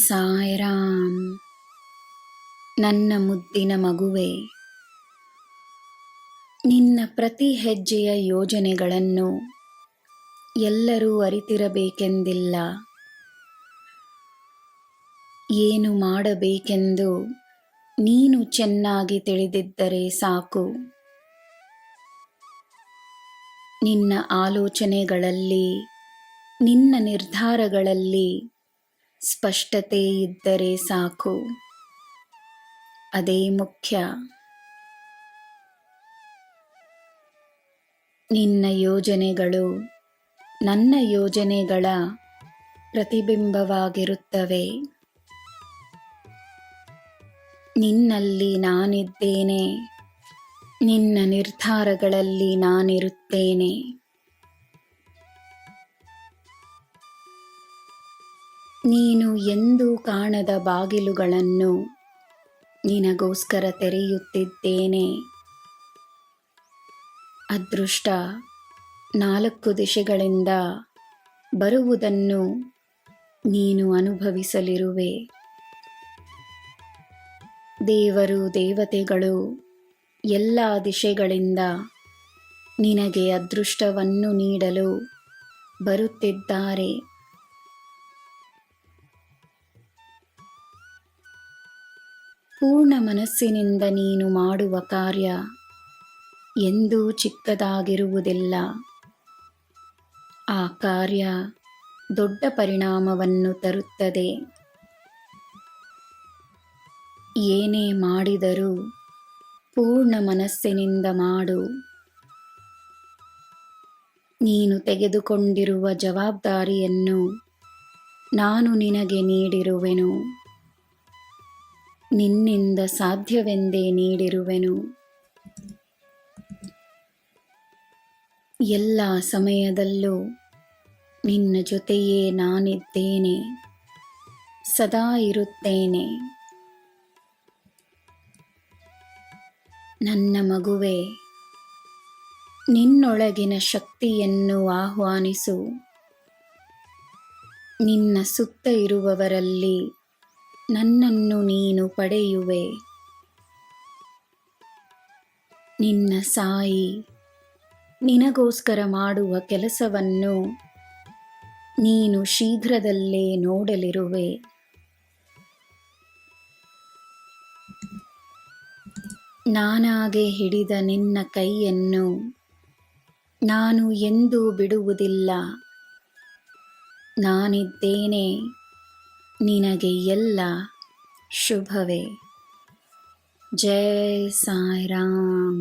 ಸಾಯಿರಾಮ್. ನನ್ನ ಮುದ್ದಿನ ಮಗುವೆ, ನಿನ್ನ ಪ್ರತಿ ಹೆಜ್ಜೆಯ ಯೋಜನೆಗಳನ್ನು ಎಲ್ಲರೂ ಅರಿತಿರಬೇಕೆಂದಿಲ್ಲ. ಏನು ಮಾಡಬೇಕೆಂದು ನೀನು ಚೆನ್ನಾಗಿ ತಿಳಿದಿದ್ದರೆ ಸಾಕು. ನಿನ್ನ ಆಲೋಚನೆಗಳಲ್ಲಿ, ನಿನ್ನ ನಿರ್ಧಾರಗಳಲ್ಲಿ ಸ್ಪಷ್ಟತೆ ಇದ್ದರೆ ಸಾಕು. ಅದೇ ಮುಖ್ಯ. ನಿನ್ನ ಯೋಜನೆಗಳು ನನ್ನ ಯೋಜನೆಗಳ ಪ್ರತಿಬಿಂಬವಾಗಿರುತ್ತವೆ. ನಿನ್ನಲ್ಲಿ ನಾನಿದ್ದೇನೆ, ನಿನ್ನ ನಿರ್ಧಾರಗಳಲ್ಲಿ ನಾನಿರುತ್ತೇನೆ. ನೀನು ಎಂದೂ ಕಾಣದ ಬಾಗಿಲುಗಳನ್ನು ನಿನಗೋಸ್ಕರ ತೆರೆಯುತ್ತಿದ್ದೇನೆ. ಅದೃಷ್ಟ 4 ದಿಶೆಗಳಿಂದ ಬರುವುದನ್ನು ನೀನು ಅನುಭವಿಸಲಿರುವೆ. ದೇವರು ದೇವತೆಗಳು ಎಲ್ಲ ದಿಶೆಗಳಿಂದ ನಿನಗೆ ಅದೃಷ್ಟವನ್ನು ನೀಡಲು ಬರುತ್ತಿದ್ದಾರೆ. ಪೂರ್ಣ ಮನಸ್ಸಿನಿಂದ ನೀನು ಮಾಡುವ ಕಾರ್ಯ ಎಂದೂ ಚಿಕ್ಕದಾಗಿರುವುದಿಲ್ಲ. ಆ ಕಾರ್ಯ ದೊಡ್ಡ ಪರಿಣಾಮವನ್ನು ತರುತ್ತದೆ. ಏನೇ ಮಾಡಿದರೂ ಪೂರ್ಣ ಮನಸ್ಸಿನಿಂದ ಮಾಡು. ನೀನು ತೆಗೆದುಕೊಂಡಿರುವ ಜವಾಬ್ದಾರಿಯನ್ನು ನಾನು ನಿನಗೆ ನೀಡಿರುವೆನು. ನಿನ್ನಿಂದ ಸಾಧ್ಯವೆಂದೇ ನೀಡಿರುವೆನು. ಎಲ್ಲ ಸಮಯದಲ್ಲೂ ನಿನ್ನ ಜೊತೆಯೇ ನಾನಿದ್ದೇನೆ, ಸದಾ ಇರುತ್ತೇನೆ. ನನ್ನ ಮಗುವೆ, ನಿನ್ನೊಳಗಿನ ಶಕ್ತಿಯನ್ನು ಆಹ್ವಾನಿಸು. ನಿನ್ನ ಸುತ್ತ ಇರುವವರಲ್ಲಿ ನನ್ನನ್ನು ನೀನು ಪಡೆಯುವೆ. ನಿನ್ನ ಸಾಯಿ ನಿನಗೋಸ್ಕರ ಮಾಡುವ ಕೆಲಸವನ್ನು ನೀನು ಶೀಘ್ರದಲ್ಲೇ ನೋಡಲಿರುವೆ. ನಾನಾಗೆ ಹಿಡಿದ ನಿನ್ನ ಕೈಯನ್ನು ನಾನು ಎಂದೂ ಬಿಡುವುದಿಲ್ಲ. ನಾನಿದ್ದೇನೆ, ನಿನಗೆ ಎಲ್ಲ ಶುಭವೇ. ಜೈ ಸಾಯಿರಾಮ್.